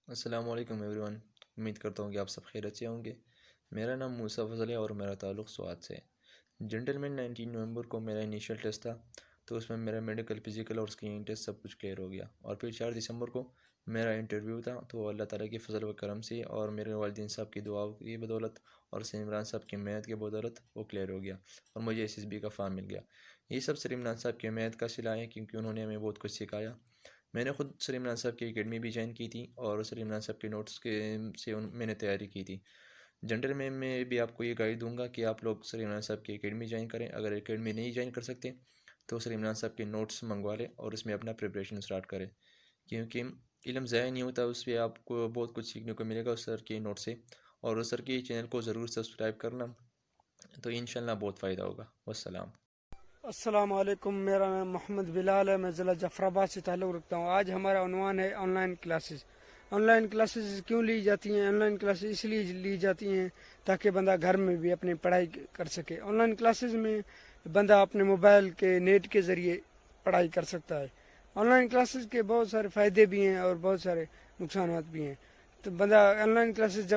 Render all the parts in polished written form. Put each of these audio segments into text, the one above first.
السلام علیکم every one, امید کرتا ہوں کہ آپ سب خیریت سے ہوں گے۔ میرا نام موسیٰ فضل ہے اور میرا تعلق سوات سے ہے۔ جنٹل میں 19 نومبر کو میرا انیشیل ٹیسٹ تھا، تو اس میں میرا میڈیکل، فزیکل اور اسکریننگ ٹیسٹ سب کچھ کلیئر ہو گیا، اور پھر 4 دسمبر کو میرا انٹرویو تھا، تو اللہ تعالیٰ کی فضل و کرم سے اور میرے والدین صاحب کی دعاؤں کی بدولت اور سر عمران صاحب کی محنت کی بدولت وہ کلیئر ہو گیا اور مجھے SSB کا فارم مل گیا۔ یہ سب سر عمران صاحب کی محنت کا صلہ ہے، کیونکہ انہوں نے ہمیں بہت کچھ سکھایا۔ میں نے خود سر عمران صاحب کی اکیڈمی بھی جوائن کی تھی، اور سر عمران صاحب کے نوٹس کے سے میں نے تیاری کی تھی۔ جنرل میں بھی آپ کو یہ گائیڈ دوں گا کہ آپ لوگ سر عمران صاحب کی اکیڈمی جوائن کریں۔ اگر اکیڈمی نہیں جوائن کر سکتے تو سر عمران صاحب کے نوٹس منگوا لیں اور اس میں اپنا پریپریشن اسٹارٹ کریں، کیونکہ علم ضائع نہیں ہوتا، اس پہ آپ کو بہت کچھ سیکھنے کو ملے گا اس سر کے نوٹ سے۔ اور اس سر کے چینل کو ضرور سبسکرائب کرنا، تو انشاءاللہ بہت فائدہ ہوگا۔ والسلام۔ السلام علیکم، میرا نام محمد بلال ہے، میں ضلع جعفر آباد سے تعلق رکھتا ہوں۔ آج ہمارا عنوان ہے on line classes. On line classes کیوں لی جاتی ہیں؟ آن لائن کلاسز اس لیے لی جاتی ہیں تاکہ بندہ گھر میں بھی اپنی پڑھائی کر سکے۔ آن لائن کلاسز میں بندہ اپنے موبائل کے نیٹ کے ذریعے پڑھائی کر سکتا ہے۔ آن لائن کلاسز کے بہت سارے فائدے بھی ہیں اور بہت سارے نقصانات بھی ہیں۔ تو بندہ آن لائن کلاسز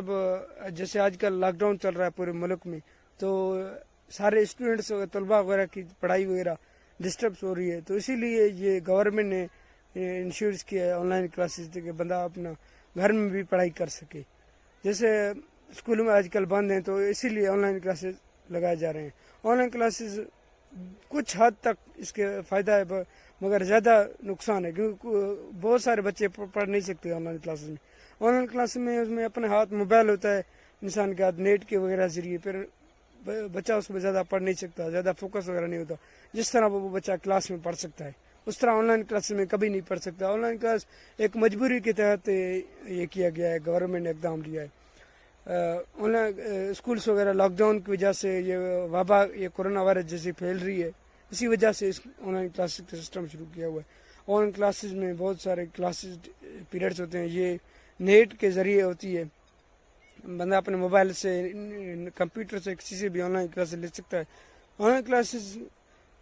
جیسے آج کل لاک ڈاؤن چل رہا ہے پورے ملک میں، تو سارے اسٹوڈنٹس طلباء وغیرہ کی پڑھائی وغیرہ ڈسٹربس ہو رہی ہے، تو اسی لیے یہ گورنمنٹ نے انشورنس کیا ہے آن لائن کلاسز کہ بندہ اپنا گھر میں بھی پڑھائی کر سکے۔ جیسے اسکولوں میں آج کل بند ہیں، تو اسی لیے آن لائن کلاسز لگائے جا رہے ہیں۔ آن لائن کلاسز کچھ حد تک اس کے فائدہ ہے، مگر زیادہ نقصان ہے، کیونکہ بہت سارے بچے پڑھ نہیں سکتے آن لائن کلاسز میں۔ آن لائن کلاسز میں اس میں اپنے ہاتھ موبائل ہوتا ہے انسان کے ہاتھ، نیٹ کے وغیرہ ذریعے، پھر بچہ اس میں زیادہ پڑھ نہیں سکتا، زیادہ فوکس وغیرہ نہیں ہوتا جس طرح وہ بچہ کلاس میں پڑھ سکتا ہے، اس طرح آن لائن کلاس میں کبھی نہیں پڑھ سکتا۔ آن لائن کلاس ایک مجبوری کے تحت یہ کیا گیا ہے، گورنمنٹ نے اقدام لیا ہے۔ آن لائن اسکولس وغیرہ لاک ڈاؤن کی وجہ سے یہ وبا، یہ کورونا وائرس جیسی پھیل رہی ہے، اسی وجہ سے اس آن لائن کلاسز کا سسٹم شروع کیا ہوا ہے۔ آن لائن کلاسز میں بہت سارے کلاسز پیریڈس ہوتے ہیں، یہ نیٹ کے ذریعے ہوتی ہے، بندہ اپنے موبائل سے، کمپیوٹر سے، کسی سے بھی آن لائن کلاسز لے سکتا ہے۔ آن لائن کلاسز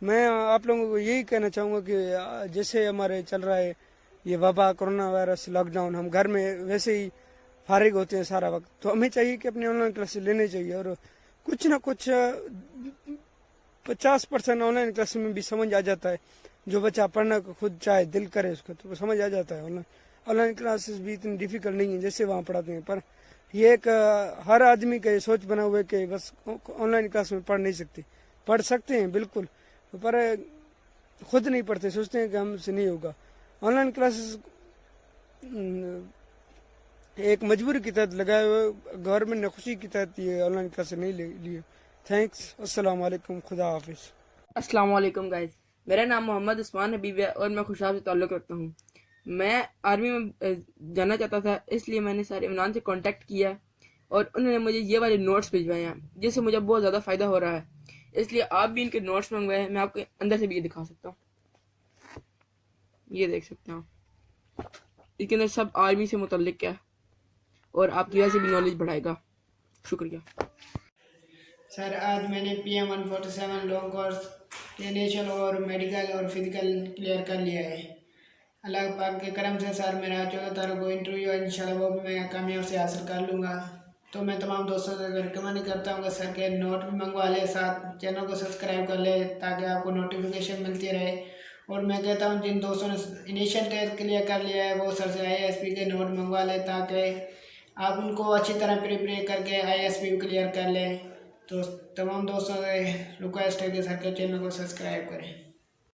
میں آپ لوگوں کو یہی کہنا چاہوں گا کہ جیسے ہمارے چل رہا ہے یہ وبا، کورونا وائرس، لاک ڈاؤن، ہم گھر میں ویسے ہی فارغ ہوتے ہیں سارا وقت، تو ہمیں چاہیے کہ اپنے آن لائن کلاسز لینے چاہیے، اور کچھ نہ کچھ 50% آن لائن کلاسز میں بھی سمجھ آ جاتا ہے۔ جو بچہ پڑھنا کو خود چاہے، دل کرے اس کو، تو وہ سمجھ آ جاتا ہے۔ آن لائن کلاسز بھی اتنی ڈیفیکلٹ نہیں ہیں جیسے وہاں پڑھاتے ہیں، پر یہ ایک ہر آدمی کا یہ سوچ بنا ہوا ہے کہ بس آن لائن کلاس میں پڑھ نہیں سکتے۔ پڑھ سکتے ہیں بالکل، پر خود نہیں پڑھتے، سوچتے ہیں کہ ہم سے نہیں ہوگا۔ آن لائن کلاسز ایک مجبوری کی تحت لگائے ہوئے، گورنمنٹ نے خوشی کی تحت یہ آن لائن کلاسز نہیں لیے۔ تھینکس، السلام علیکم، خدا حافظ۔ السلام علیکم گائز، میرا نام محمد عثمان حبیب ہے اور میں خوشحال سے تعلق رکھتا ہوں۔ میں آرمی میں جانا چاہتا تھا، اس لیے میں نے سر عمران سے کانٹیکٹ کیا اور انہوں نے مجھے یہ والے نوٹس بھجوائے ہیں، جس سے مجھے بہت زیادہ فائدہ ہو رہا ہے۔ اس لیے آپ بھی ان کے نوٹس منگوائے ہیں، میں آپ کو اندر سے بھی یہ دکھا سکتا ہوں، یہ دیکھ سکتے ہیں آپ، اس کے اندر سب آرمی سے متعلق ہے اور آپ کی ویسے بھی نالج بڑھائے گا۔ شکریہ سر۔ آج میں نے PM 147 لانگ کورس انیشل اور میڈیکل اور فزیکل کلیئر کر لیا ہے۔ اللہ پاک کے کرم سے سر میرا 14 تاریخ کو انٹرویو ہے، انشاءاللہ وہ بھی میں کامیاب سے حاصل کر لوں گا۔ تو میں تمام دوستوں سے ریکمینڈ کرتا ہوں کہ سر کے نوٹ بھی منگوا لے، ساتھ چینل کو سبسکرائب کر لے تاکہ آپ کو نوٹیفیکیشن ملتی رہے۔ اور میں کہتا ہوں جن دوستوں نے انیشل ٹیسٹ کلیئر کر لیا ہے وہ سر سے ISP کے نوٹ منگوا لے تاکہ آپ ان کو اچھی طرح پریپیئر کر کے ISP بھی کلیئر کر لیں۔ تو تمام دوستوں سے ریکویسٹ ہے کہ سر کے چینل کو سبسکرائب کریں۔